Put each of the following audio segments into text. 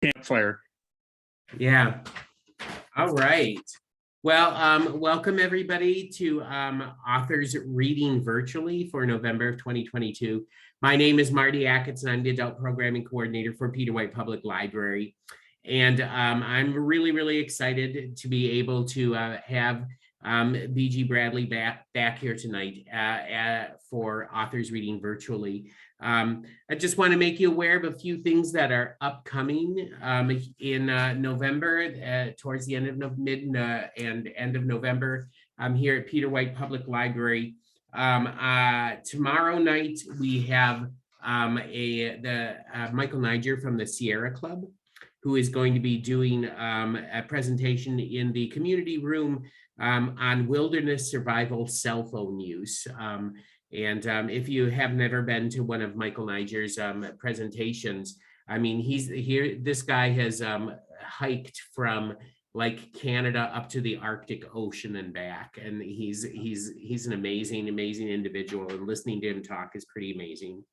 campfire. Yeah. All right. Well, welcome everybody to Authors Reading Virtually for November of 2022. My name is Marty Ackitts, and I'm the Adult Programming Coordinator for Peter White Public Library. And I'm really excited to be able to have B.G. Bradley back here tonight for Authors Reading Virtually. I just want to make you aware of a few things that are upcoming in November, towards the end of end of November. Here at Peter White Public Library. Tomorrow night we have Michael Niger from the Sierra Club, who is going to be doing a presentation in the community room on wilderness survival cell phone use. And if you have never been to one of Michael Niger's presentations, I mean, this guy has hiked from like Canada up to the Arctic Ocean and back, and he's an amazing individual, and listening to him talk is pretty amazing.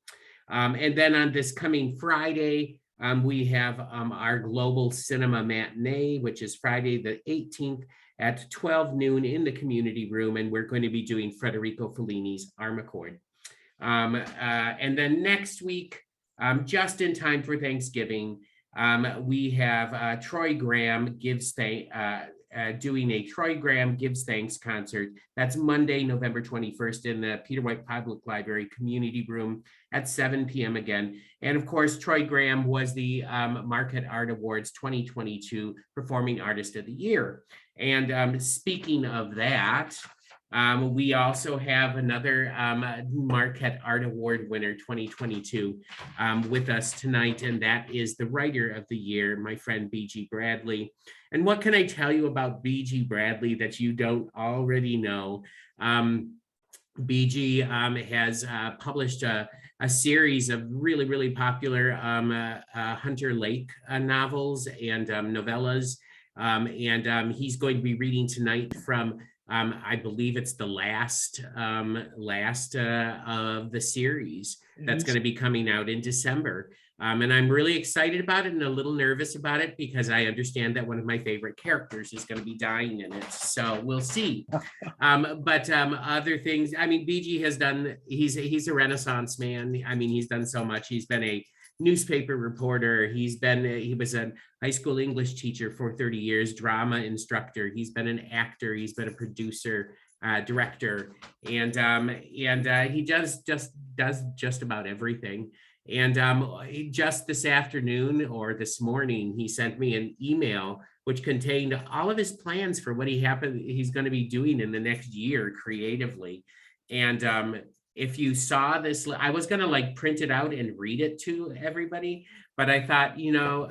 And then on this coming Friday, we have our Global Cinema Matinee, which is Friday the 18th at 12 noon in the community room, and we're going to be doing Federico Fellini's Armicord. And then next week, just in time for Thanksgiving, we have Troy Graham doing a Troy Graham Gives Thanks concert. That's Monday, November 21st in the Peter White Public Library Community Room at 7 p.m. again. And of course, Troy Graham was the Marquette Art Awards 2022 Performing Artist of the Year. And speaking of that, we also have another Marquette Art Award winner 2022 with us tonight, and that is the Writer of the Year, my friend B.G. Bradley. And what can I tell you about B.G. Bradley that you don't already know? B.G. has published a series of really popular Hunter Lake novels and novellas. And he's going to be reading tonight from I believe it's the last of the series that's going to be coming out in December. And I'm really excited about it and a little nervous about it because I understand that one of my favorite characters is going to be dying in it. So we'll see. But other things, I mean, BG has done, he's a Renaissance man. I mean, he's done so much. He's been a newspaper reporter. He was a high school English teacher for 30 years, drama instructor. He's been an actor. He's been a producer, director, and he does just about everything. And just this afternoon or this morning, he sent me an email which contained all of his plans for what he's going to be doing in the next year creatively. And if you saw this, I was going to like print it out and read it to everybody, but I thought, you know,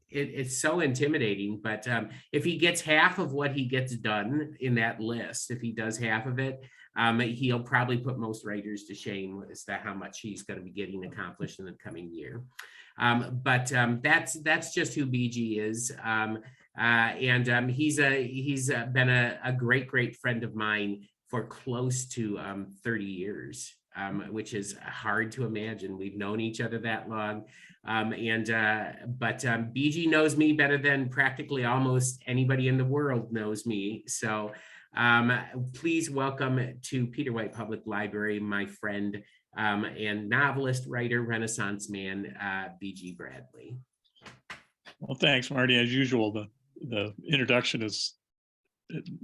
it's so intimidating. But if he gets half of what he gets done in that list, if he does half of it, he'll probably put most writers to shame as to how much he's going to be getting accomplished in the coming year. But that's just who BG is. And he's been a great friend of mine for close to 30 years, which is hard to imagine. We've known each other that long. But BG knows me better than practically almost anybody in the world knows me. So please welcome to Peter White Public Library, my friend and novelist, writer, Renaissance man, B.G. Bradley. Well, thanks, Marty. As usual, the introduction is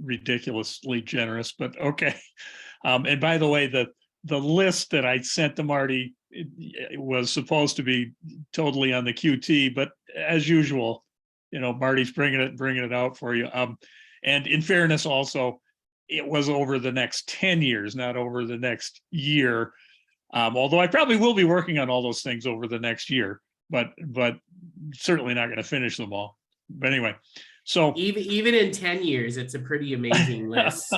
ridiculously generous, but okay. And by the way, the list that I sent to Marty it was supposed to be totally on the QT, but as usual, you know, Marty's bringing it out for you. And in fairness, also, it was over the next 10 years, not over the next year. Although I probably will be working on all those things over the next year, but certainly not going to finish them all. But anyway, so even in 10 years, it's a pretty amazing list.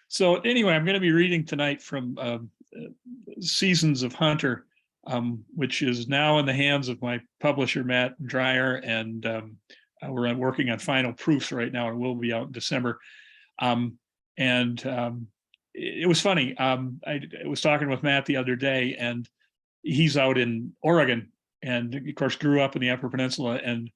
So anyway, I'm going to be reading tonight from Seasons of Hunter, which is now in the hands of my publisher, Matt Dreyer, and we're working on final proofs right now. It will be out in December. It was funny. I was talking with Matt the other day, and he's out in Oregon, and of course grew up in the Upper Peninsula. And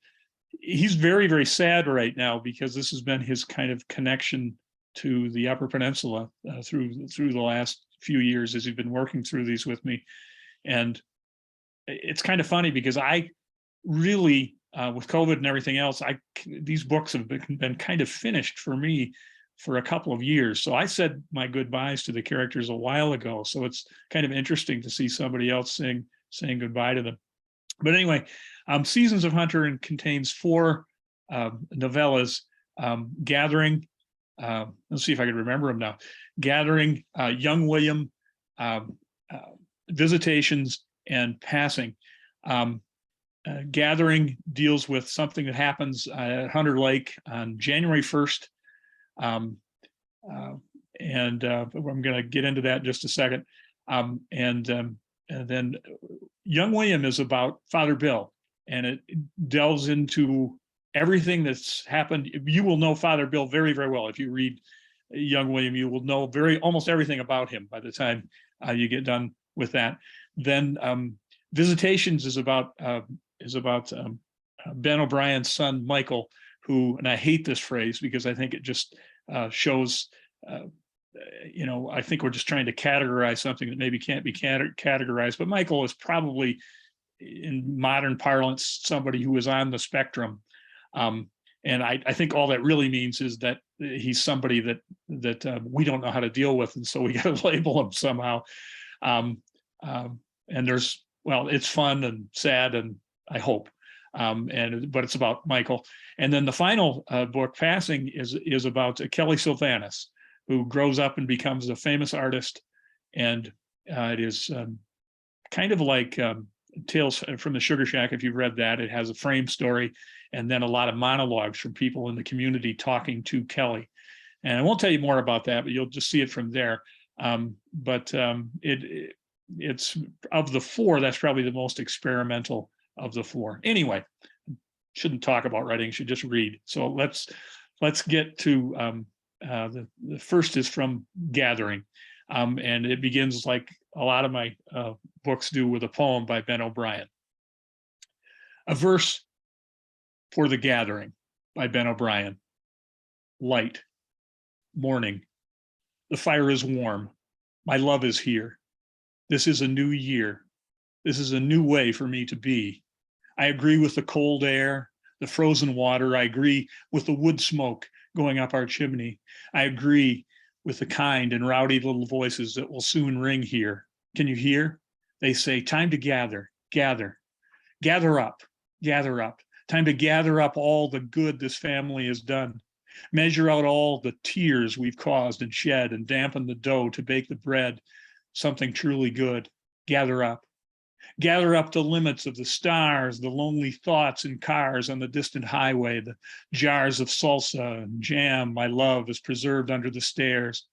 he's very, very sad right now because this has been his kind of connection to the Upper Peninsula through the last few years as he's been working through these with me. And it's kind of funny because I really, with COVID and everything else, these books have been kind of finished for me for a couple of years. So I said my goodbyes to the characters a while ago. So it's kind of interesting to see somebody else saying goodbye to them. But anyway, Seasons of Hunter and contains 4 novellas, Gathering, let's see if I can remember them now, Gathering, Young William, Visitations, and Passing. Gathering deals with something that happens at Hunter Lake on January 1st. I'm going to get into that in just a second. And then Young William is about Father Bill, and it delves into everything that's happened. You will know Father Bill very, very well. If you read Young William, you will know almost everything about him by the time you get done with that. Then Visitations is about Ben O'Brien's son, Michael, who, and I hate this phrase because I think it just shows, I think we're just trying to categorize something that maybe can't be categorized, but Michael is probably, in modern parlance, somebody who is on the spectrum. And I think all that really means is that he's somebody that we don't know how to deal with, and so we got to label him somehow. And it's fun and sad, and I hope, but it's about Michael. And then the final book, Passing, is about Kelly Sylvanus, who grows up and becomes a famous artist. And it is kind of like Tales from the Sugar Shack, if you've read that. It has a frame story and then a lot of monologues from people in the community talking to Kelly. And I won't tell you more about that, but you'll just see it from there. It's of the 4, that's probably the most experimental of the 4. Anyway, shouldn't talk about writing, should just read. So let's get to the first is from Gathering. And it begins like a lot of my books do, with a poem by Ben O'Brien. A verse for the Gathering by Ben O'Brien. Light, morning, the fire is warm, my love is here. This is a new year. This is a new way for me to be. I agree with the cold air, the frozen water. I agree with the wood smoke going up our chimney. I agree with the kind and rowdy little voices that will soon ring here. Can you hear? They say, time to gather, gather, gather up, gather up. Time to gather up all the good this family has done. Measure out all the tears we've caused and shed, and dampen the dough to bake the bread, something truly good. Gather up. Gather up the limits of the stars, the lonely thoughts in cars on the distant highway, the jars of salsa and jam my love is preserved under the stairs,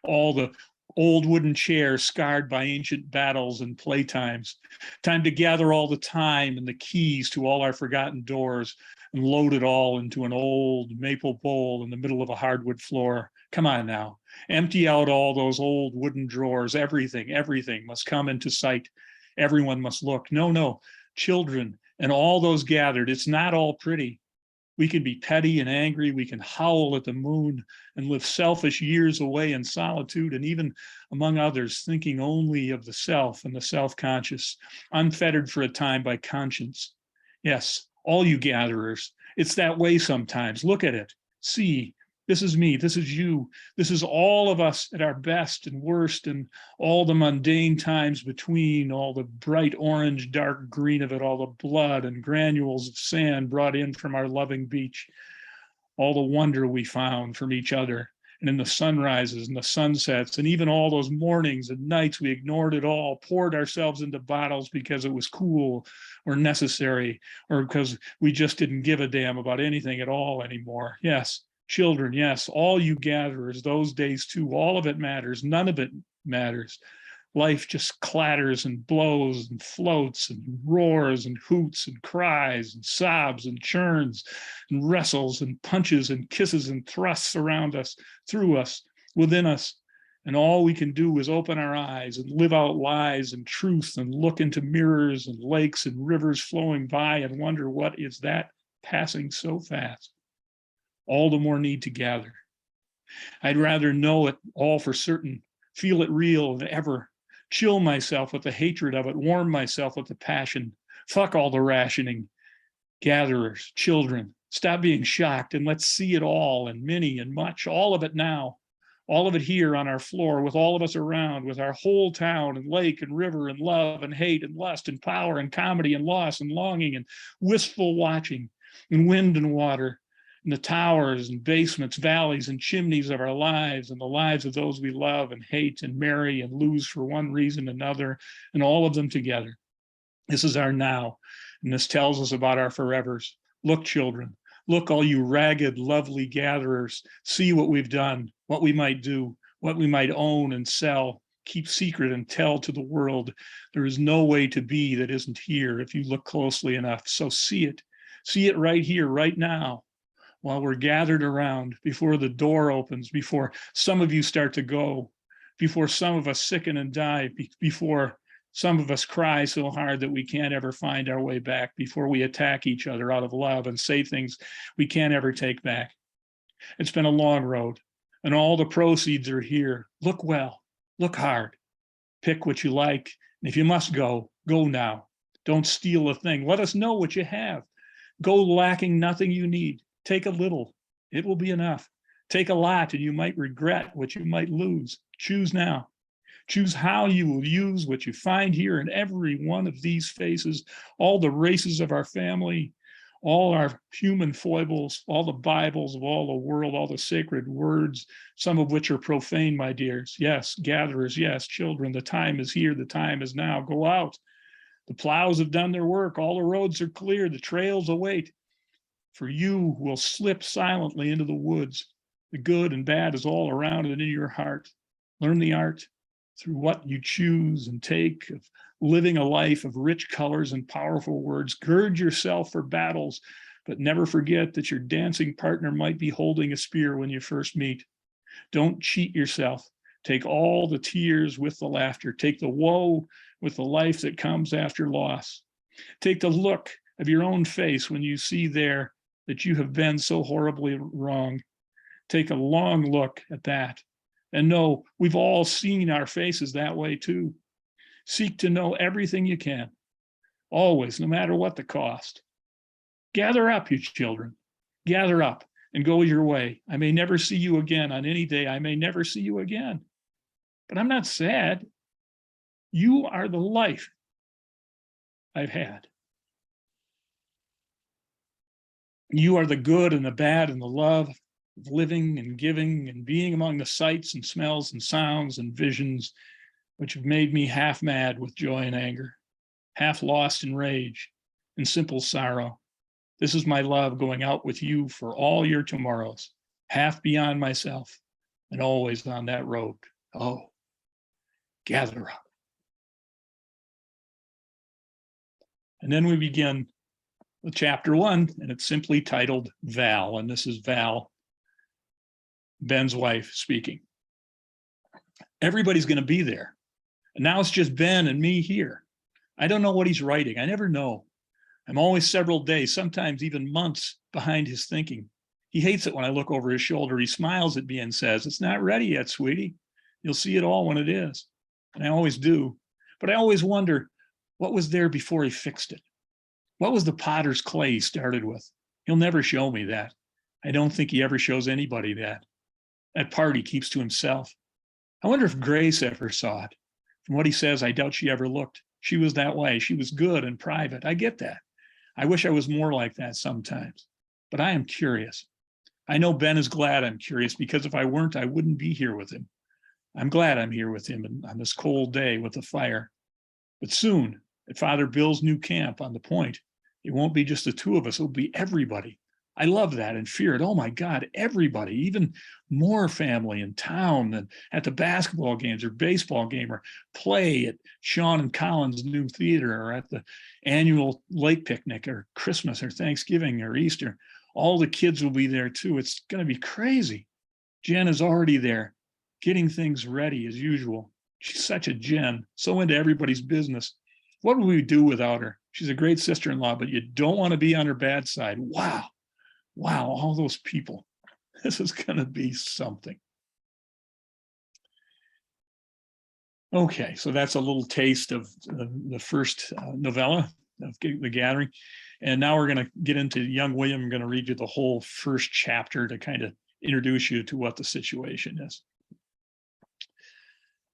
all the old wooden chairs scarred by ancient battles and playtimes. Time to gather all the time and the keys to all our forgotten doors and load it all into an old maple bowl in the middle of a hardwood floor. Come on now, empty out all those old wooden drawers. Everything must come into sight. Everyone must look. No, children and all those gathered, it's not all pretty. We can be petty and angry. We can howl at the moon and live selfish years away in solitude, and even among others, thinking only of the self and the self-conscious, unfettered for a time by conscience. Yes, all you gatherers, it's that way sometimes. Look at it. See, this is me. This is you. This is all of us at our best and worst, and all the mundane times between, all the bright orange, dark green of it, all the blood and granules of sand brought in from our loving beach, all the wonder we found from each other, and in the sunrises and the sunsets, and even all those mornings and nights we ignored it all, poured ourselves into bottles because it was cool or necessary, or because we just didn't give a damn about anything at all anymore. Yes. Children, yes, all you gatherers, those days too, all of it matters. None of it matters. Life just clatters and blows and floats and roars and hoots and cries and sobs and churns and wrestles and punches and kisses and thrusts around us, through us, within us. And all we can do is open our eyes and live out lies and truth and look into mirrors and lakes and rivers flowing by and wonder what is that passing so fast. All the more need to gather. I'd rather know it all for certain, feel it real than ever, chill myself with the hatred of it, warm myself with the passion. Fuck all the rationing. Gatherers, children, stop being shocked and let's see it all and many and much, all of it now. All of it here on our floor, with all of us around, with our whole town and lake and river and love and hate and lust and power and comedy and loss and longing and wistful watching and wind and water and the towers and basements, valleys and chimneys of our lives and the lives of those we love and hate and marry and lose for one reason or another, and all of them together. This is our now, and this tells us about our forevers. Look, children, look, all you ragged, lovely gatherers, see what we've done, what we might do, what we might own and sell, keep secret and tell to the world. There is no way to be that isn't here if you look closely enough. So see it right here, right now, while we're gathered around, before the door opens, before some of you start to go, before some of us sicken and die, before some of us cry so hard that we can't ever find our way back, before we attack each other out of love and say things we can't ever take back. It's been a long road, and all the proceeds are here. Look well, look hard, pick what you like, and if you must go, go now. Don't steal a thing. Let us know what you have. Go lacking nothing you need. Take a little, it will be enough. Take a lot, and you might regret what you might lose. Choose now. Choose how you will use what you find here in every one of these faces, all the races of our family, all our human foibles, all the Bibles of all the world, all the sacred words, some of which are profane, my dears. Yes, gatherers, yes, children, the time is here, the time is now. Go out. The plows have done their work, all the roads are clear, the trails await. For you will slip silently into the woods. The good and bad is all around and in your heart. Learn the art through what you choose and take of living a life of rich colors and powerful words. Gird yourself for battles, but never forget that your dancing partner might be holding a spear when you first meet. Don't cheat yourself. Take all the tears with the laughter. Take the woe with the life that comes after loss. Take the look of your own face when you see there that you have been so horribly wrong. Take a long look at that. And know we've all seen our faces that way too. Seek to know everything you can, always, no matter what the cost. Gather up, you children. Gather up and go your way. I may never see you again on any day. I may never see you again. But I'm not sad. You are the life I've had. You are the good and the bad and the love of living and giving and being among the sights and smells and sounds and visions which have made me half mad with joy and anger, half lost in rage and simple sorrow. This is my love going out with you for all your tomorrows, half beyond myself and always on that road. Oh, gather up. And then we begin with chapter 1, and it's simply titled Val, and this is Val, Ben's wife, speaking. Everybody's going to be there. And now it's just Ben and me here. I don't know what he's writing. I never know. I'm always several days, sometimes even months behind his thinking. He hates it when I look over his shoulder. He smiles at me and says, "It's not ready yet, sweetie. You'll see it all when it is." And I always do. But I always wonder, what was there before he fixed it? What was the potter's clay he started with? He'll never show me that. I don't think he ever shows anybody that. That part he keeps to himself. I wonder if Grace ever saw it. From what he says, I doubt she ever looked. She was that way. She was good and private. I get that. I wish I was more like that sometimes. But I am curious. I know Ben is glad I'm curious, because if I weren't, I wouldn't be here with him. I'm glad I'm here with him on this cold day with the fire. But soon, at Father Bill's new camp on the point, it won't be just the two of us. It'll be everybody. I love that and fear it. Oh my God, everybody, even more family in town than at the basketball games or baseball game or play at Sean and Colin's new theater or at the annual lake picnic or Christmas or Thanksgiving or Easter. All the kids will be there too. It's going to be crazy. Jen is already there. getting things ready as usual. She's such a Jen, so into everybody's business. What would we do without her? She's a great sister-in-law, but you don't want to be on her bad side. Wow. Wow, all those people. This is going to be something. Okay, so that's a little taste of the first novella of The Gathering. And now we're going to get into Young William. I'm going to read you the whole first chapter to kind of introduce you to what the situation is.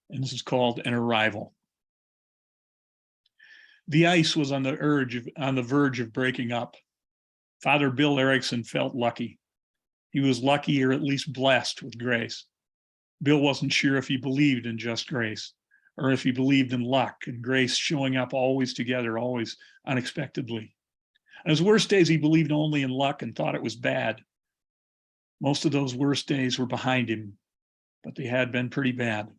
And this is called An Arrival. The ice was on the verge of breaking up. Father Bill Erickson felt lucky. He was lucky, or at least blessed, with grace. Bill wasn't sure if he believed in just grace, or if he believed in luck and grace showing up always together, always unexpectedly. On his worst days, he believed only in luck and thought it was bad. Most of those worst days were behind him, but they had been pretty bad.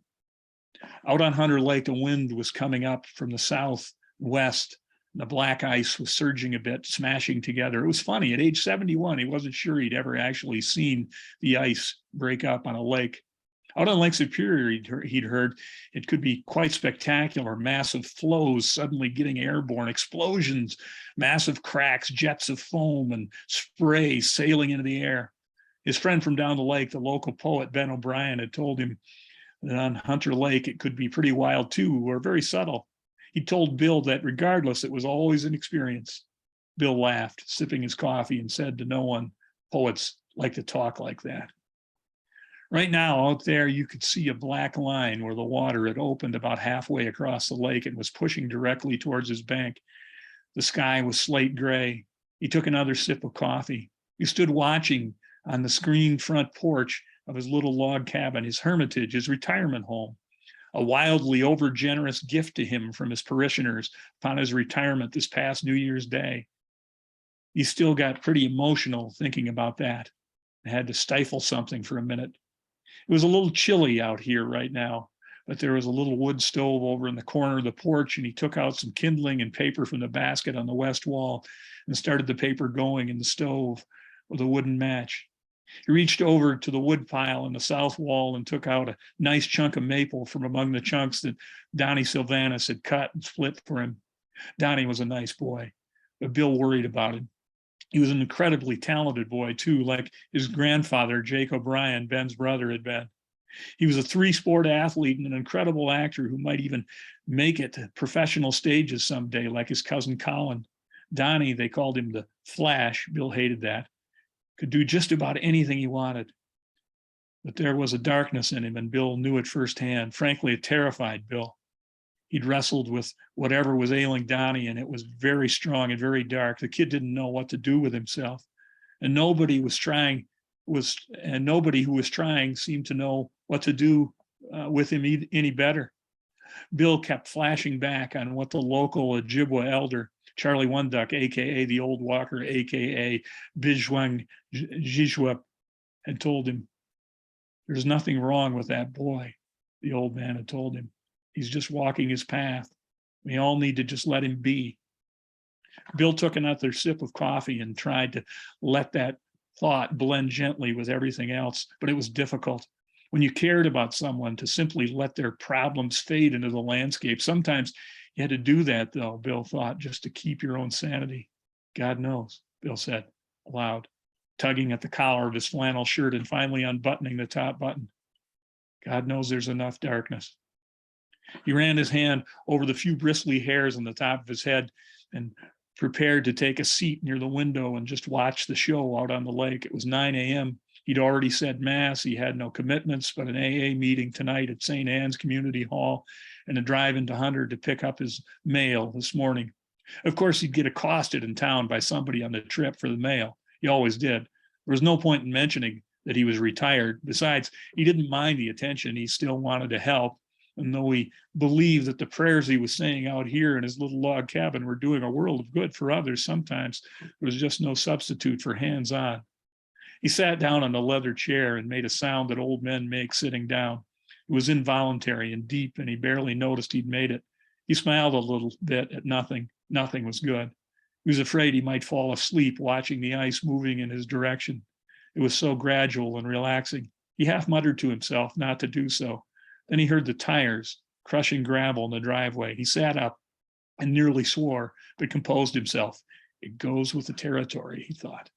Out on Hunter Lake, the wind was coming up from the southwest. The black ice was surging a bit, smashing together. It was funny. At age 71, he wasn't sure he'd ever actually seen the ice break up on a lake. Out on Lake Superior, he'd heard it could be quite spectacular. Massive flows suddenly getting airborne, explosions, massive cracks, jets of foam and spray sailing into the air. His friend from down the lake, the local poet Ben O'Brien, had told him that on Hunter Lake it could be pretty wild too, or very subtle. He told Bill that regardless, it was always an experience. Bill laughed, sipping his coffee, and said to no one, poets like to talk like that. Right now, out there, you could see a black line where the water had opened about halfway across the lake and was pushing directly towards his bank. The sky was slate gray. He took another sip of coffee. He stood watching on the screened front porch of his little log cabin, his hermitage, his retirement home, a wildly overgenerous gift to him from his parishioners upon his retirement this past New Year's Day. He still got pretty emotional thinking about that. I had to stifle something for a minute. It was a little chilly out here right now, but there was a little wood stove over in the corner of the porch, and he took out some kindling and paper from the basket on the west wall and started the paper going in the stove with a wooden match. He reached over to the wood pile in the south wall and took out a nice chunk of maple from among the chunks that Donnie Sylvanus had cut and split for him. Donnie was a nice boy, but Bill worried about him. He was an incredibly talented boy, too, like his grandfather, Jake O'Brien, Ben's brother, had been. He was a three-sport athlete and an incredible actor who might even make it to professional stages someday, like his cousin Colin. Donnie, they called him the Flash. Bill hated that. Could do just about anything he wanted. But there was a darkness in him, and Bill knew it firsthand. Frankly, it terrified Bill. He'd wrestled with whatever was ailing Donnie, and it was very strong and very dark. The kid didn't know what to do with himself, and nobody who was trying seemed to know what to do with him any better. Bill kept flashing back on what the local Ojibwa elder, Charlie One Duck, aka the Old Walker, aka Bijwang Jijwap, had told him. There's nothing wrong with that boy, the old man had told him. He's just walking his path. We all need to just let him be. Bill took another sip of coffee and tried to let that thought blend gently with everything else, but it was difficult. When you cared about someone, to simply let their problems fade into the landscape. Sometimes you had to do that, though, Bill thought, just to keep your own sanity. God knows, Bill said aloud, tugging at the collar of his flannel shirt and finally unbuttoning the top button. God knows there's enough darkness. He ran his hand over the few bristly hairs on the top of his head and prepared to take a seat near the window and just watch the show out on the lake. It was 9 a.m. He'd already said mass. He had no commitments, but an AA meeting tonight at St. Anne's Community Hall and a drive into Hunter to pick up his mail this morning. Of course, he'd get accosted in town by somebody on the trip for the mail. He always did. There was no point in mentioning that he was retired. Besides, he didn't mind the attention. He still wanted to help. And though he believed that the prayers he was saying out here in his little log cabin were doing a world of good for others, sometimes there was just no substitute for hands-on. He sat down on a leather chair and made a sound that old men make sitting down. It was involuntary and deep, and he barely noticed he'd made it. He smiled a little bit at nothing. Nothing was good. He was afraid he might fall asleep watching the ice moving in his direction. It was so gradual and relaxing. He half muttered to himself not to do so. Then he heard the tires crushing gravel in the driveway. He sat up and nearly swore, but composed himself. It goes with the territory, he thought.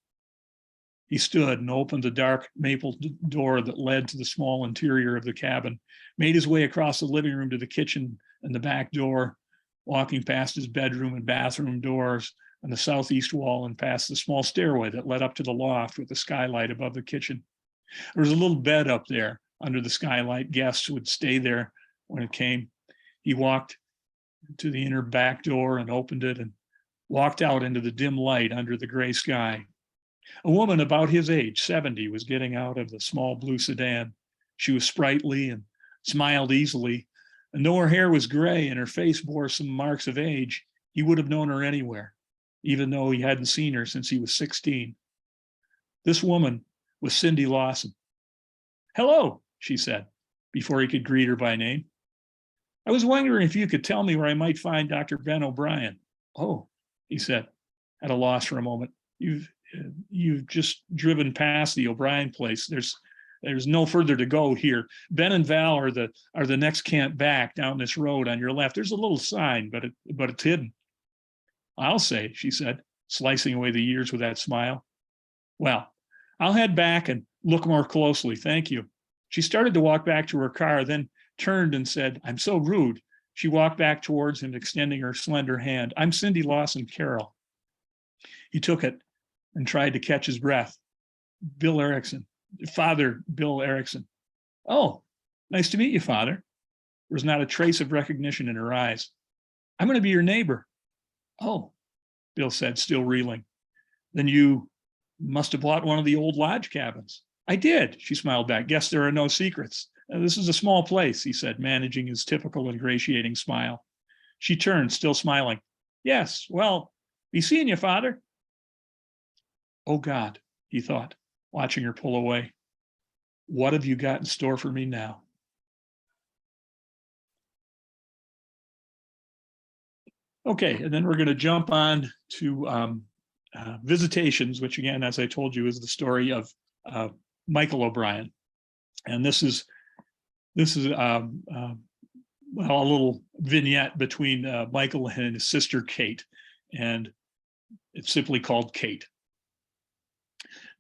He stood and opened the dark maple door that led to the small interior of the cabin, made his way across the living room to the kitchen and the back door, walking past his bedroom and bathroom doors on the southeast wall and past the small stairway that led up to the loft with the skylight above the kitchen. There was a little bed up there under the skylight. Guests would stay there when it came. He walked to the inner back door and opened it and walked out into the dim light under the gray sky. A woman about his age, 70, was getting out of the small blue sedan. She was sprightly and smiled easily, and though her hair was gray and her face bore some marks of age, he would have known her anywhere, even though he hadn't seen her since he was 16. This woman was Cindy Lawson. "Hello," she said, before he could greet her by name. "I was wondering if you could tell me where I might find Dr. Ben O'Brien." "Oh," he said, at a loss for a moment. You've just driven past the O'Brien place. There's no further to go here. Ben and Val are the next camp back down this road on your left. There's a little sign, but it's hidden." "I'll say," she said, slicing away the years with that smile. "Well, I'll head back and look more closely. Thank you." She started to walk back to her car, then turned and said, "I'm so rude." She walked back towards him, extending her slender hand. "I'm Cindy Lawson Carroll." He took it and tried to catch his breath. "Bill Erickson, Father Bill Erickson." "Oh, nice to meet you, Father." There was not a trace of recognition in her eyes. "I'm going to be your neighbor." "Oh," Bill said, still reeling. "Then you must have bought one of the old lodge cabins." "I did," she smiled back. "Guess there are no secrets." "This is a small place," he said, managing his typical ingratiating smile. She turned, still smiling. "Yes, well, be seeing you, Father." "Oh, God," he thought, watching her pull away. "What have you got in store for me now?" Okay, and then we're going to jump on to Visitations, which again, as I told you, is the story of Michael O'Brien. And this is well, a little vignette between Michael and his sister Kate, and it's simply called Kate.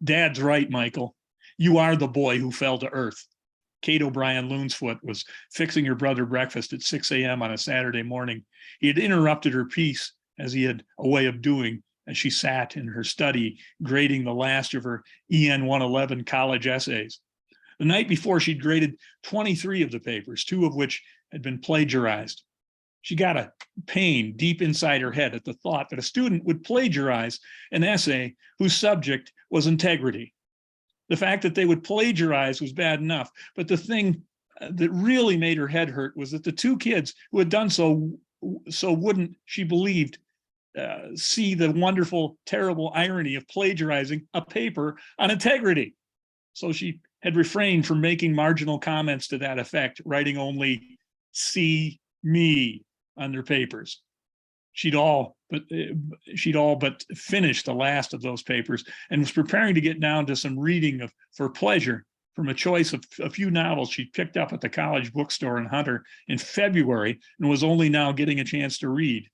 "Dad's right, Michael. You are the boy who fell to earth." Kate O'Brien Loonsfoot was fixing her brother breakfast at 6 a.m. on a Saturday morning. He had interrupted her piece, as he had a way of doing, as she sat in her study grading the last of her EN 111 college essays. The night before, she'd graded 23 of the papers, 2 of which had been plagiarized. She got a pain deep inside her head at the thought that a student would plagiarize an essay whose subject was integrity. The fact that they would plagiarize was bad enough, but the thing that really made her head hurt was that the 2 kids who had done so wouldn't, she believed, see the wonderful, terrible irony of plagiarizing a paper on integrity. So she had refrained from making marginal comments to that effect, writing only "see me" on their papers. She'd all but finished the last of those papers and was preparing to get down to some reading for pleasure from a choice of a few novels she'd picked up at the college bookstore in Hunter in February and was only now getting a chance to read.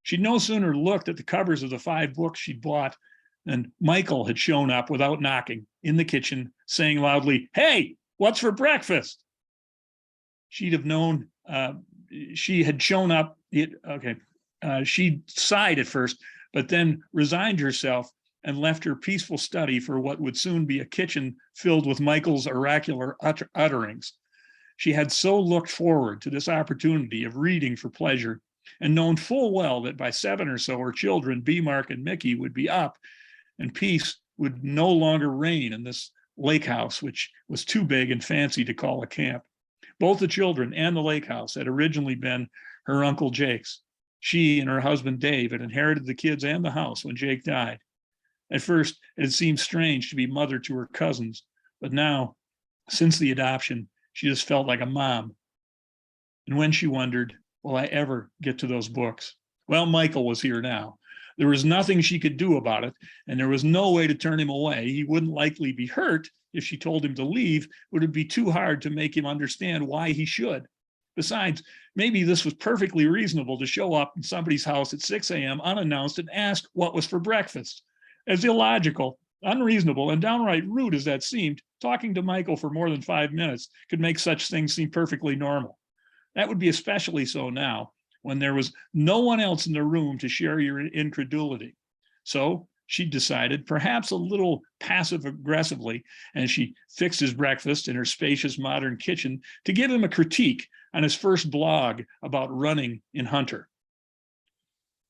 She'd no sooner looked at the covers of the 5 books she'd bought than Michael had shown up without knocking in the kitchen, saying loudly, "Hey, what's for breakfast?" She'd have known she had shown up. She sighed at first, but then resigned herself and left her peaceful study for what would soon be a kitchen filled with Michael's oracular utterings. She had so looked forward to this opportunity of reading for pleasure and known full well that by 7 or so her children, B-Mark and Mickey, would be up and peace would no longer reign in this lake house, which was too big and fancy to call a camp. Both the children and the lake house had originally been her Uncle Jake's. She and her husband Dave had inherited the kids and the house when Jake died. At first, it had seemed strange to be mother to her cousins, but now, since the adoption, she just felt like a mom. And when she wondered, will I ever get to those books? Well, Michael was here now. There was nothing she could do about it, and there was no way to turn him away. He wouldn't likely be hurt if she told him to leave, but it'd be too hard to make him understand why he should. Besides, maybe this was perfectly reasonable to show up in somebody's house at 6 a.m. unannounced and ask what was for breakfast. As illogical, unreasonable, and downright rude as that seemed, talking to Michael for more than 5 minutes could make such things seem perfectly normal. That would be especially so now, when there was no one else in the room to share your incredulity. So she decided, perhaps a little passive aggressively, as she fixed his breakfast in her spacious modern kitchen, to give him a critique on his first blog about running in Hunter.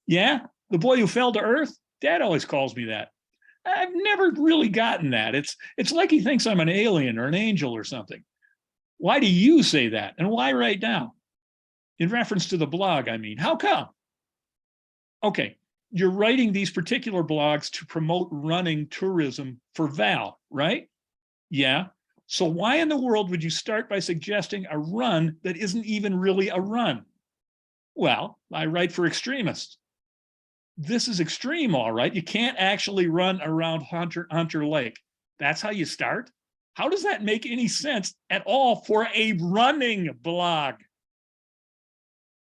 Yeah, the boy who fell to earth? Dad always calls me that. I've never really gotten that. It's like he thinks I'm an alien or an angel or something. Why do you say that? And why right now? In reference to the blog, I mean. How come? Okay, you're writing these particular blogs to promote running tourism for Val, right? Yeah. So why in the world would you start by suggesting a run that isn't even really a run? Well, I write for extremists. This is extreme, all right. You can't actually run around Hunter Lake. That's how you start? How does that make any sense at all for a running blog?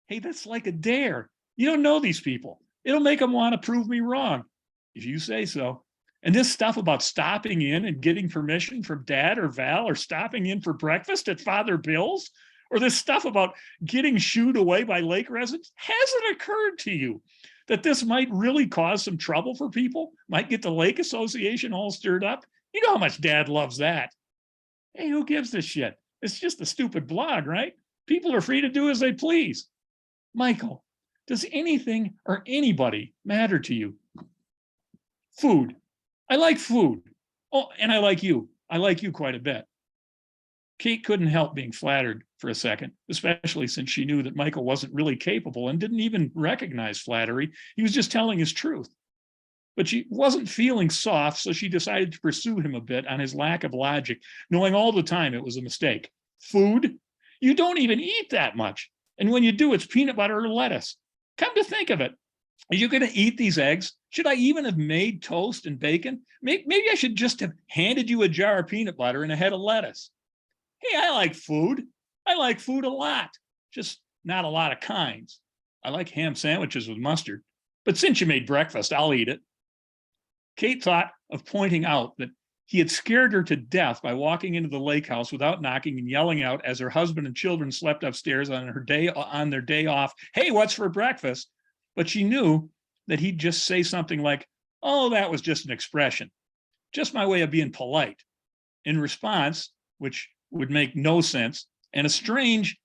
Hey, that's like a dare. You don't know these people. It'll make them want to prove me wrong, if you say so. And this stuff about stopping in and getting permission from Dad or Val, or stopping in for breakfast at Father Bill's, or this stuff about getting shooed away by lake residents, hasn't occurred to you that this might really cause some trouble for people, might get the Lake Association all stirred up? You know how much Dad loves that. Hey, who gives a shit? It's just a stupid blog, right? People are free to do as they please. Michael, does anything or anybody matter to you? Food. I like food. Oh, and I like you. I like you quite a bit. Kate couldn't help being flattered for a second, especially since she knew that Michael wasn't really capable and didn't even recognize flattery. He was just telling his truth. But she wasn't feeling soft, so she decided to pursue him a bit on his lack of logic, knowing all the time it was a mistake. Food? You don't even eat that much. And when you do, it's peanut butter or lettuce. Come to think of it, are you going to eat these eggs? Should I even have made toast and bacon? Maybe I should just have handed you a jar of peanut butter and a head of lettuce. Hey, I like food. I like food a lot, just not a lot of kinds. I like ham sandwiches with mustard, but since you made breakfast, I'll eat it. Kate thought of pointing out that he had scared her to death by walking into the lake house without knocking and yelling out as her husband and children slept upstairs on their day off, "Hey, what's for breakfast?" But she knew that he'd just say something like, "Oh, that was just an expression, just my way of being polite." In response, which would make no sense, and a strange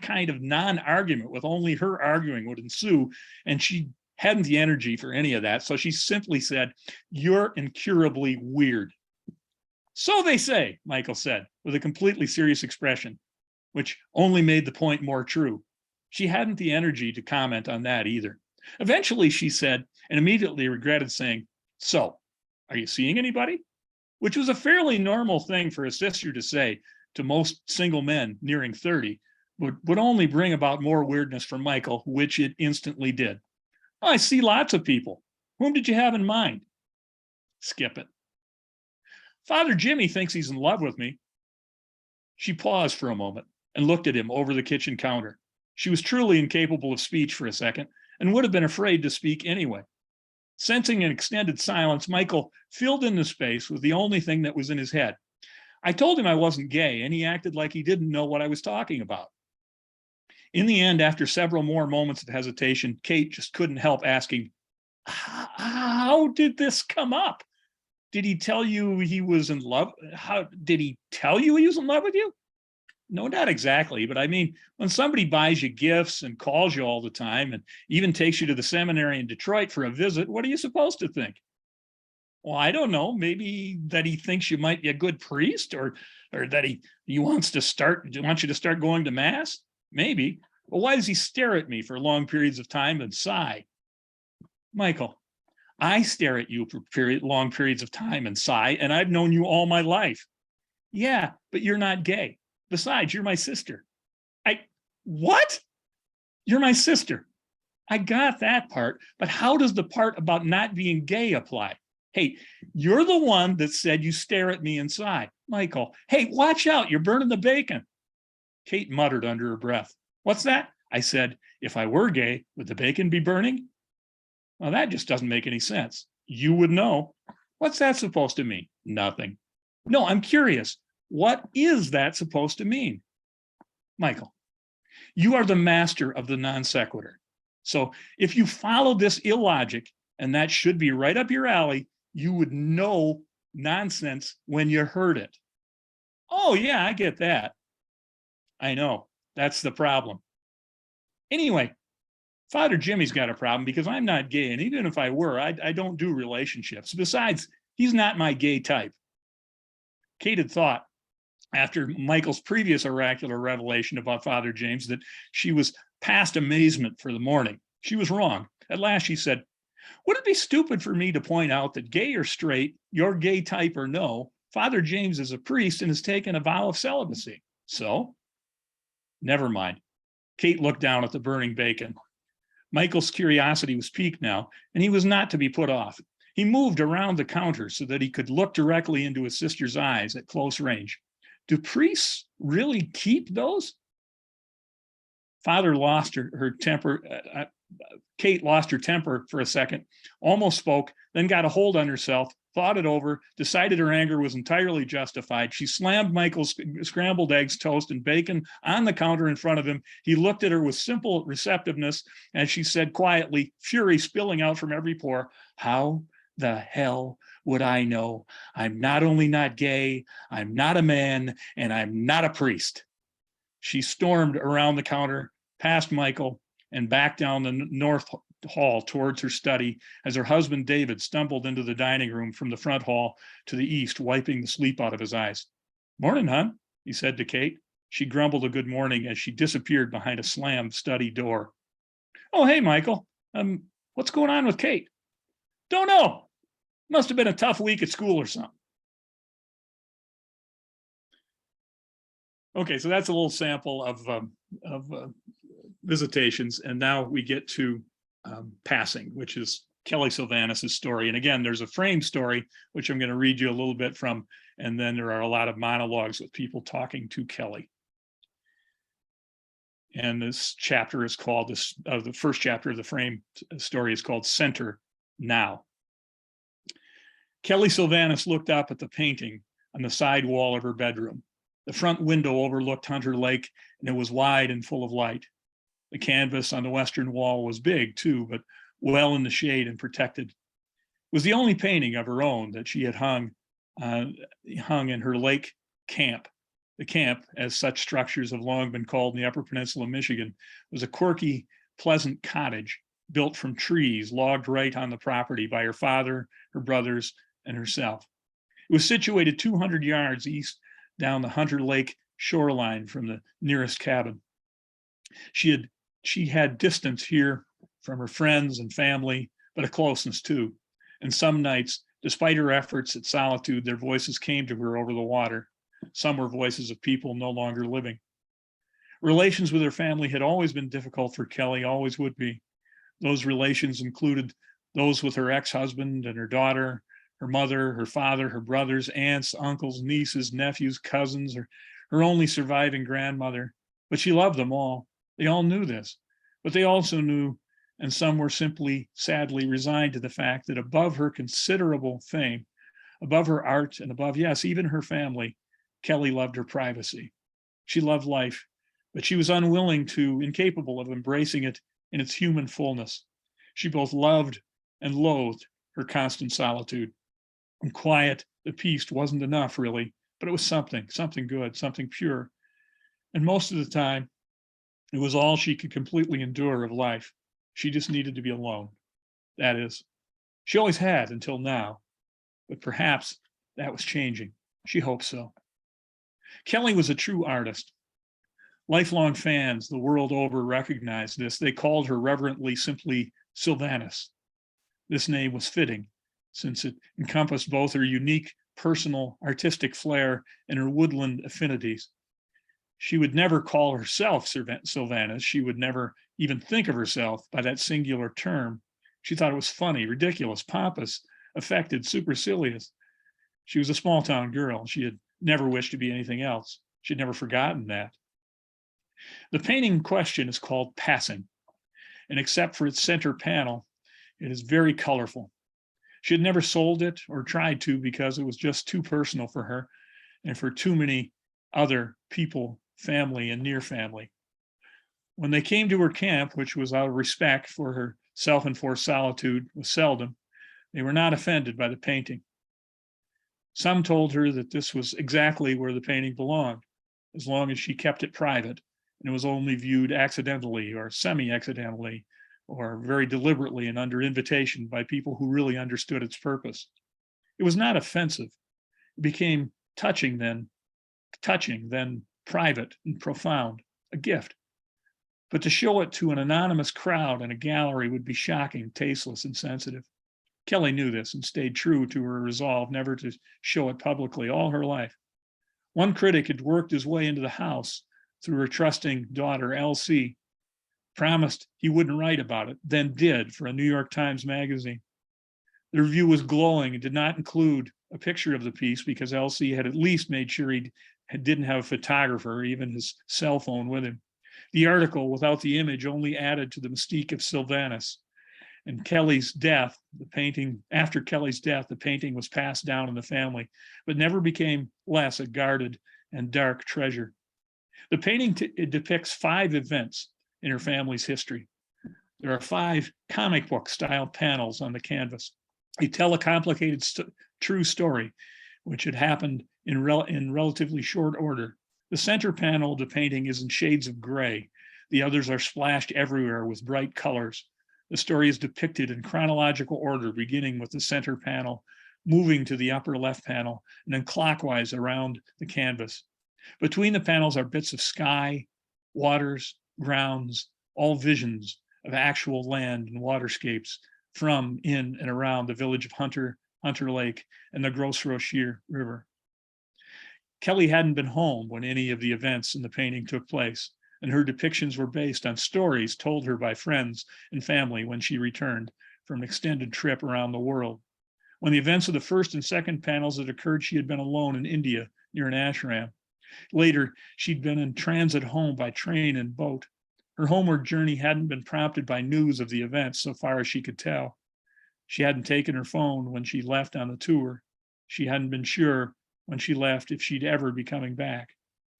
kind of non-argument with only her arguing would ensue, and she hadn't the energy for any of that, so she simply said, "You're incurably weird." "So they say," Michael said, with a completely serious expression, which only made the point more true. She hadn't the energy to comment on that either. Eventually, she said, and immediately regretted saying, "So, are you seeing anybody?" Which was a fairly normal thing for a sister to say to most single men nearing 30, would only bring about more weirdness from Michael, which it instantly did. "I see lots of people. Whom did you have in mind?" "Skip it." "Father Jimmy thinks he's in love with me." She paused for a moment and looked at him over the kitchen counter. She was truly incapable of speech for a second and would have been afraid to speak anyway. Sensing an extended silence, Michael filled in the space with the only thing that was in his head. "I told him I wasn't gay, and he acted like he didn't know what I was talking about." In the end, after several more moments of hesitation, Kate just couldn't help asking, "How did this come up? Did he tell you he was in love? Did he tell you he was in love with you?" "No, not exactly. But I mean, when somebody buys you gifts and calls you all the time and even takes you to the seminary in Detroit for a visit, what are you supposed to think?" "Well, I don't know. Maybe that he thinks you might be a good priest, or that he wants you to start going to mass. Maybe. But why does he stare at me for long periods of time and sigh?" "Michael, I stare at you for long periods of time and sigh, and I've known you all my life." "Yeah, but you're not gay. Besides, you're my sister." What?" "You're my sister. I got that part, but how does the part about not being gay apply? Hey, you're the one that said you stare at me inside. Michael, hey, watch out, you're burning the bacon. Kate muttered under her breath. What's that? I said, if I were gay, would the bacon be burning? Well, that just doesn't make any sense. You would know. What's that supposed to mean? Nothing. No, I'm curious. What is that supposed to mean? Michael, you are the master of the non sequitur. So if you follow this illogic, and that should be right up your alley, you would know nonsense when you heard it. Oh, yeah, I get that. I know. That's the problem. Anyway, Father Jimmy's got a problem because I'm not gay. And even if I were, I don't do relationships. Besides, he's not my gay type. Kate had thought, after Michael's previous oracular revelation about Father James, that she was past amazement for the morning. She was wrong. At last she said, would it be stupid for me to point out that gay or straight, your gay type or no, Father James is a priest and has taken a vow of celibacy. So, never mind. Kate looked down at the burning bacon. Michael's curiosity was piqued now, and he was not to be put off. He moved around the counter so that he could look directly into his sister's eyes at close range. Do priests really keep those? Father lost her temper. Kate lost her temper for a second, almost spoke, then got a hold on herself, thought it over, decided her anger was entirely justified. She slammed Michael's scrambled eggs, toast, and bacon on the counter in front of him. He looked at her with simple receptiveness, and she said quietly, fury spilling out from every pore, how the hell would I know? I'm not only not gay, I'm not a man, and I'm not a priest. She stormed around the counter, past Michael, and back down the north hall towards her study as her husband David stumbled into the dining room from the front hall to the east, wiping the sleep out of his eyes. Morning, hon, he said to Kate. She grumbled a good morning as she disappeared behind a slammed study door. Oh, hey, Michael. What's going on with Kate? Don't know. Must have been a tough week at school or something. Okay, so that's a little sample of visitations, and now we get to passing, which is Kelly Sylvanus's story. And again, there's a frame story, which I'm going to read you a little bit from, and then there are a lot of monologues with people talking to Kelly. And this chapter is called, the first chapter of the frame story is called Center Now. Kelly Sylvanus looked up at the painting on the side wall of her bedroom. The front window overlooked Hunter Lake, and it was wide and full of light. The canvas on the western wall was big, too, but well in the shade and protected. It was the only painting of her own that she had hung in her lake camp. The camp, as such structures have long been called in the Upper Peninsula of Michigan, was a quirky, pleasant cottage built from trees logged right on the property by her father, her brothers, and herself. It was situated 200 yards east down the Hunter Lake shoreline from the nearest cabin. She had distance here from her friends and family, but a closeness too. And some nights, despite her efforts at solitude, their voices came to her over the water. Some were voices of people no longer living. Relations with her family had always been difficult for Kelly, always would be. Those relations included those with her ex-husband and her daughter, her mother, her father, her brothers, aunts, uncles, nieces, nephews, cousins, her only surviving grandmother. But she loved them all. They all knew this, but they also knew, and some were simply sadly resigned to the fact that above her considerable fame, above her art, and above, yes, even her family, Kelly loved her privacy. She loved life, but she was unwilling to, incapable of embracing it in its human fullness. She both loved and loathed her constant solitude. And quiet, the peace wasn't enough, really, but it was something good, something pure. And most of the time, it was all she could completely endure of life. She just needed to be alone. That is, she always had until now, but perhaps that was changing. She hoped so. Kelly was a true artist. Lifelong fans the world over recognized this. They called her reverently simply Sylvanus. This name was fitting, since it encompassed both her unique personal artistic flair and her woodland affinities. She would never call herself Sylvanus. She would never even think of herself by that singular term. She thought it was funny, ridiculous, pompous, affected, supercilious. She was a small town girl. She had never wished to be anything else. She'd never forgotten that. The painting in question is called Passing, and except for its center panel, it is very colorful. She had never sold it or tried to because it was just too personal for her and for too many other people, family, and near family. When they came to her camp, which was out of respect for her self-enforced solitude with seldom, they were not offended by the painting. Some told her that this was exactly where the painting belonged, as long as she kept it private and it was only viewed accidentally or semi-accidentally or very deliberately and under invitation by people who really understood its purpose. It was not offensive. It became touching, then private and profound, a gift. But to show it to an anonymous crowd in a gallery would be shocking, tasteless, insensitive. Kelly knew this and stayed true to her resolve never to show it publicly all her life. One critic had worked his way into the house through her trusting daughter, Elsie, promised he wouldn't write about it, then did for a New York Times magazine. The review was glowing and did not include a picture of the piece because Elsie had at least made sure he didn't have a photographer or even his cell phone with him. The article without the image only added to the mystique of Sylvanus. And Kelly's death, after Kelly's death, the painting was passed down in the family, but never became less a guarded and dark treasure. The painting depicts 5 events in her family's history. There are 5 comic book style panels on the canvas. They tell a complicated true story, which had happened in relatively short order. The center panel of the painting is in shades of gray. The others are splashed everywhere with bright colors. The story is depicted in chronological order, beginning with the center panel, moving to the upper left panel, and then clockwise around the canvas. Between the panels are bits of sky, waters, grounds, all visions of actual land and waterscapes from, in, and around the village of Hunter Lake, and the Gros Rocher River. Kelly hadn't been home when any of the events in the painting took place, and her depictions were based on stories told her by friends and family when she returned from an extended trip around the world. When the events of the first and second panels had occurred, she had been alone in India near an ashram. Later, she'd been in transit home by train and boat. Her homeward journey hadn't been prompted by news of the events so far as she could tell. She hadn't taken her phone when she left on the tour. She hadn't been sure when she left if she'd ever be coming back.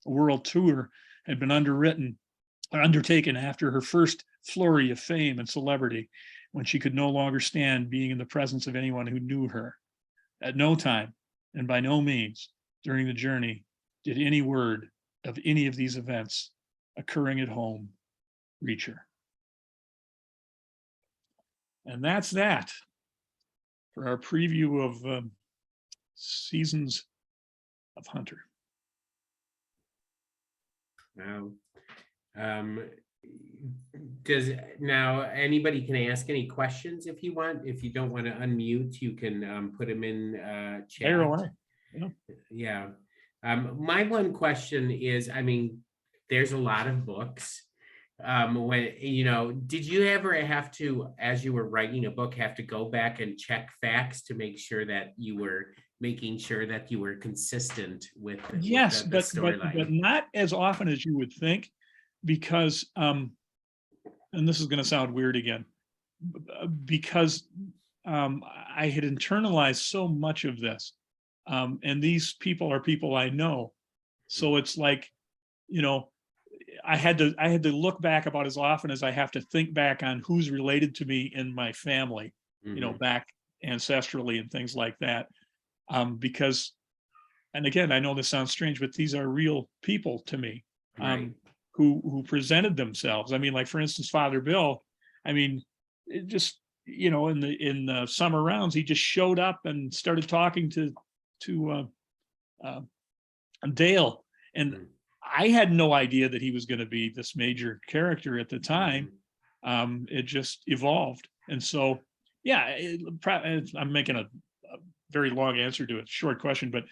A world tour had been undertaken after her first flurry of fame and celebrity, when she could no longer stand being in the presence of anyone who knew her. At no time, and by no means, during the journey, did any word of any of these events occurring at home reach her. And that's that for our preview of Seasons of Hunter. Wow. Does now anybody can ask any questions if you want. If you don't want to unmute, you can put them in chat. Fire away. Yeah. My one question is, I mean, there's a lot of books. When, did you ever have to, as you were writing a book, have to go back and check facts to make sure that you were making sure that you were consistent with yes, the but storyline? not as often as you would think, because and this is going to sound weird again, because I had internalized so much of this, and these people are people I know, so it's like, I had to look back about as often as I have to think back on who's related to me in my family, back ancestrally and things like that. Because, and again, I know this sounds strange, but these are real people to me, Right. who presented themselves. I mean, like for instance, Father Bill, I mean, it just, in the summer rounds, he just showed up and started talking to Dale, and I had no idea that he was going to be this major character at the time. It just evolved. And so, yeah, I'm making a very long answer to a short question, but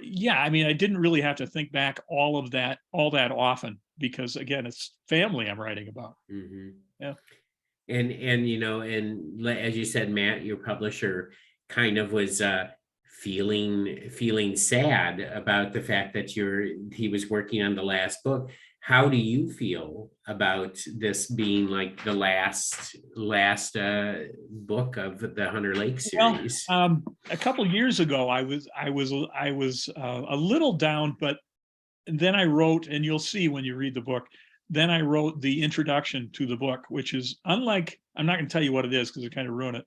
yeah, I mean, I didn't really have to think back all that often because again, it's family I'm writing about. Mhm. Yeah. And as you said, Matt, your publisher kind of was feeling sad about the fact that he was working on the last book. How do you feel about this being like the last book of the Hunter Lake Well, series? a couple years ago, I was a little down, but then I wrote, and you'll see when you read the book. Then I wrote the introduction to the book, which is unlike. I'm not going to tell you what it is because it kind of ruin it.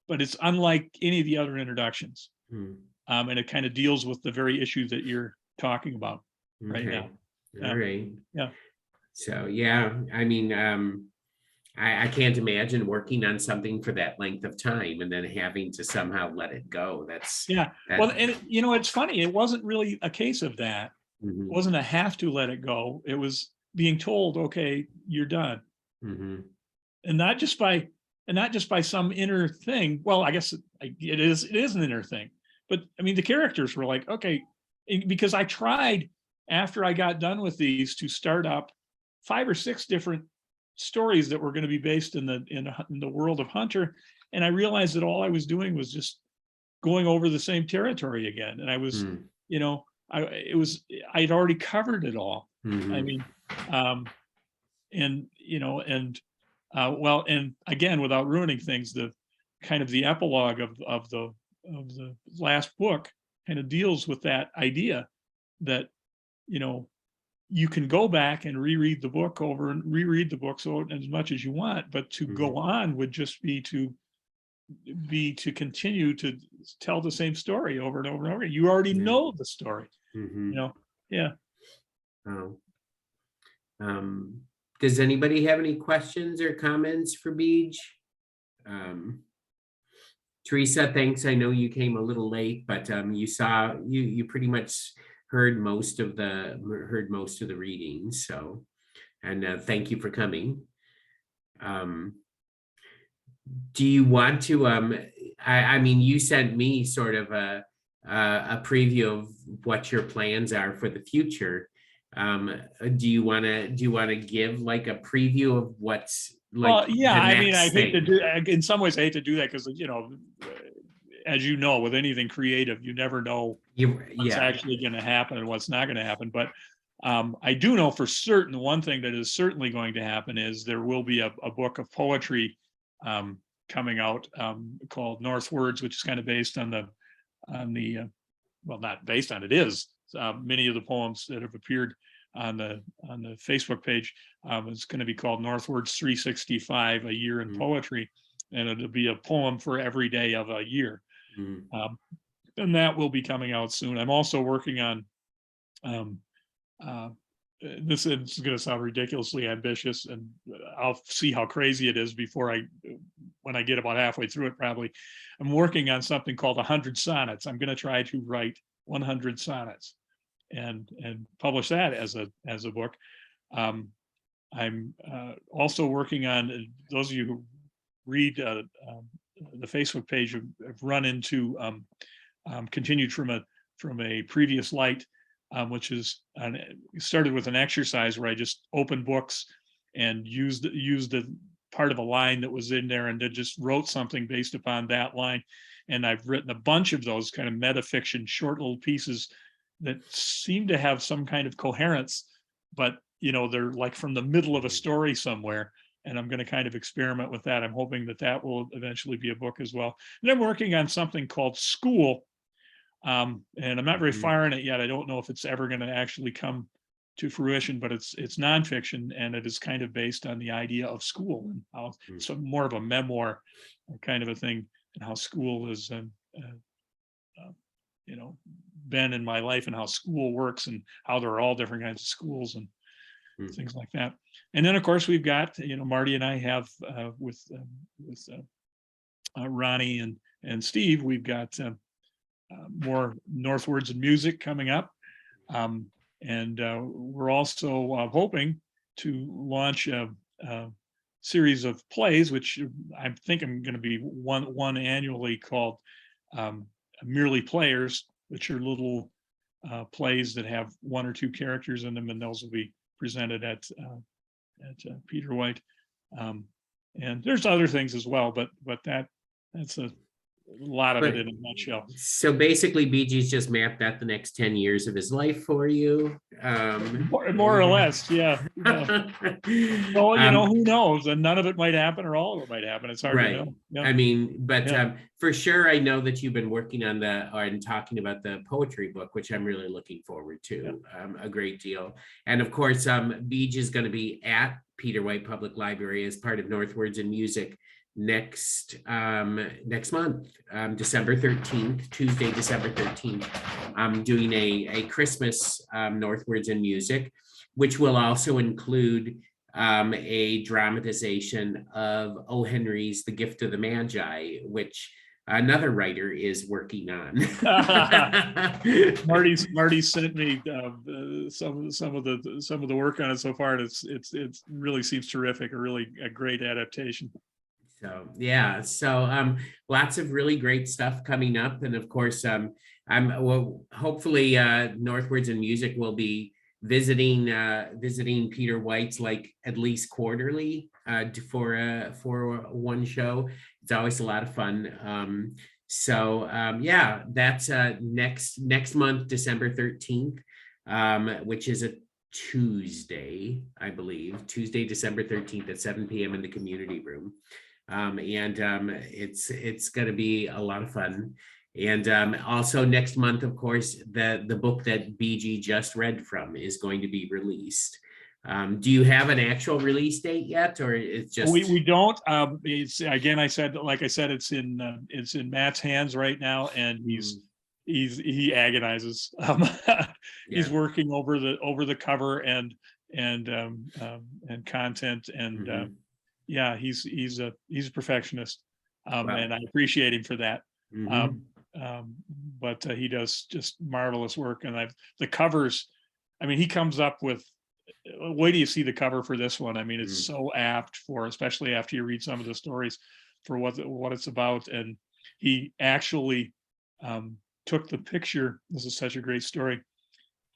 But it's unlike any of the other introductions, Hmm. and it kind of deals with the very issue that you're talking about right Okay. now. All Yeah, right. yeah. So yeah, I mean, I can't imagine working on something for that length of time and then having to somehow let it go. Yeah. That. Well, and it's funny. It wasn't really a case of that. It Mhm, wasn't a have to let it go. It was being told, okay, you're done. mhm, And not just by some inner thing. Well, I guess it is an inner thing. But I mean, the characters were like, okay, because I tried after I got done with these to start up 5 or 6 different stories that were going to be based in the world of Hunter, and I realized that all I was doing was just going over the same territory again. And I was, mm, you know, I'd already covered it all. I mhm, mean, um, and well, and again, without ruining things, the kind of the epilogue of the last book kind of deals with that idea that you know you can go back and reread the book over and reread the book so as much as you want, but to go mhm, on would just be to continue to tell the same story over and over and over. You already yeah, know the story, you mhm. know. Yeah. Oh, um, does anybody have any questions or comments for Beej? Um, Teresa, thanks. I know you came a little late, but you pretty much heard most of the readings. So, and thank you for coming. Um, do you want to I mean, you sent me sort of a preview of what your plans are for the future. Do you want to give like a preview of what's like Well, yeah. the I mean, I next hate to thing? do. In some ways, I hate to do that because as you know, with anything creative, you never know what's Yeah. actually going to happen and what's not going to happen. But I do know for certain one thing that is certainly going to happen is there will be a book of poetry coming out called Northwards, which is kind of based on the well, not based on, it is many of the poems that have appeared on the Facebook page. It's going to be called Northwards 365, a year in Mm, poetry, and it'll be a poem for every day of a year. mm, Um, and that will be coming out soon. I'm also working on um, uh, this is going to sound ridiculously ambitious, and I'll see how crazy it is when I get about halfway through it. Probably, I'm working on something called 100 sonnets. I'm going to try to write 100 sonnets and publish that as a book. Um, I'm also working on those of you who read the Facebook page have run into continued from a previous light, which is started with an exercise where I just opened books and used a part of a line that was in there and then just wrote something based upon that line. And I've written a bunch of those kind of metafiction, short little pieces that seem to have some kind of coherence, but they're like from the middle of a mm, story somewhere. And I'm going to kind of experiment with that. I'm hoping that that will eventually be a book as well. And I'm working on something called School, and I'm not very mhm, far in it yet. I don't know if it's ever going to actually come to fruition, but it's nonfiction and it is kind of based on the idea of school and how mm, so more of a memoir kind of a thing, and how school is uh, you know been in my life and how school works and how there are all different kinds of schools and mm, things like that. And then of course we've got Marty and I have with Ronnie and Steve, we've got more Northwards and music coming up. Um, and we're also hoping to launch a series of plays, which I think I'm going to be one annually called Merely Players, which are little plays that have 1 or 2 characters in them, and those will be presented at Peter White. And there's other things as well, but that's a lot of it in a nutshell. So basically, BG's just mapped out the next 10 years of his life for you. More or less, yeah. Well, who knows? And none of it might happen, or all of it might happen. It's hard to know. Yeah. I mean, but for sure, I know that you've been working on and talking about the poetry book, which I'm really looking forward to a great deal. And of course, BG is going to be at Peter White Public Library as part of Northwards in Music next month, December 13th, Tuesday, December 13th. I'm doing a Christmas Northwards in Music, which will also include a dramatization of O. Henry's The Gift of the Magi, which another writer is working on. Marty sent me some of the work on it so far, and it really seems terrific. A great adaptation. So yeah, so lots of really great stuff coming up, and of course, hopefully Northwards in Music will be visiting Peter White's like at least quarterly for one show. It's always a lot of fun. Yeah, that's next month, December 13th, which is a Tuesday, I believe, Tuesday, December 13th at 7 p.m. in the community room. It's going to be a lot of fun. And also next month, of course, the book that BG just read from is going to be released. Do you have an actual release date yet, or it's just we don't? It's again, like I said, it's in Matt's hands right now, and he agonizes. He's working over the cover and content, and yeah, he's a perfectionist, and I appreciate him for that. But he does just marvelous work, and the covers. I mean, he comes up with. Wait till you see the cover for this one. I mean, it's so apt especially after you read some of the stories, for what it's about. And he actually took the picture. This is such a great story.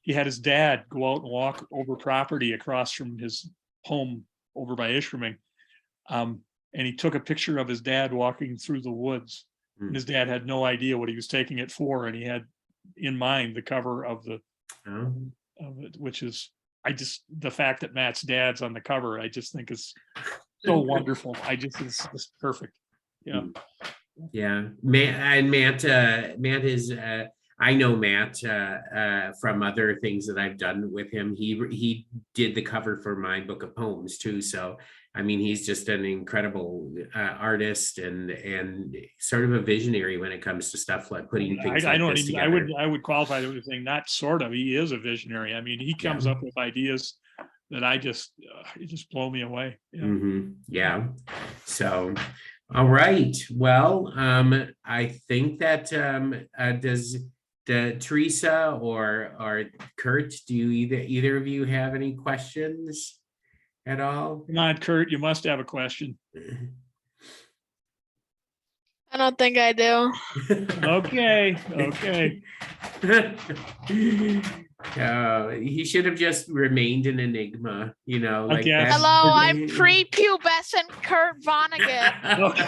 He had his dad go out and walk over property across from his home over by Ishraming. And he took a picture of his dad walking through the woods. And his dad had no idea what he was taking it for, and he had in mind the cover of it, which is the fact that Matt's dad's on the cover, I just think is so wonderful. It's perfect. Yeah. Yeah. Matt is I know Matt from other things that I've done with him. He did the cover for my book of poems too. So I mean, he's just an incredible artist and sort of a visionary when it comes to stuff like putting things like this together. I would qualify it with saying not sort of. He is a visionary. I mean, he comes up with ideas that it just blow me away. Yeah. Yeah. So, all right. Well, I think that does Teresa or Kurt, do either of you have any questions at all? Come on, Kurt, you must have a question. I don't think I do. Okay. He should have just remained an enigma, like that. Hello, I'm prepubescent Kurt Vonnegut. Okay.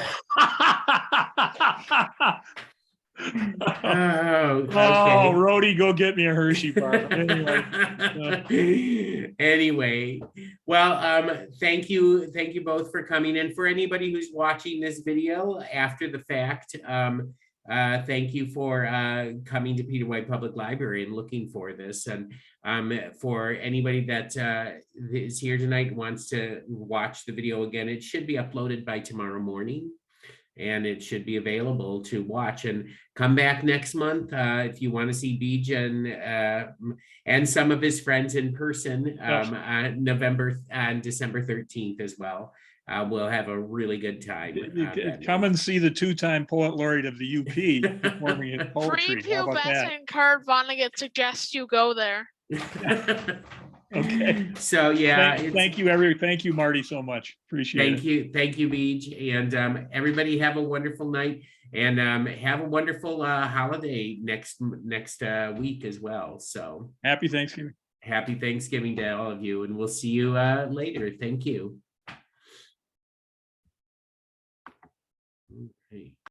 Rhodey, go get me a Hershey bar. Anyway, well, thank you both for coming in. For anybody who's watching this video after the fact, thank you for coming to Peter White Public Library and looking for this. And for anybody that is here tonight and wants to watch the video again, it should be uploaded by tomorrow morning. And it should be available to watch. And come back next month if you want to see Beej and some of his friends in person on December 13th as well. We'll have a really good time. Come and see the 2-time poet laureate of the UP performing in poetry. Prepubescent Kurt Vonnegut suggests you go there. Okay. So yeah, thank you, Marty, so much. Appreciate it. Thank you, Beej, and everybody have a wonderful night. And have a wonderful holiday next week as well. So Happy Thanksgiving. happy Thanksgiving to all of you, and we'll see you later. Thank you.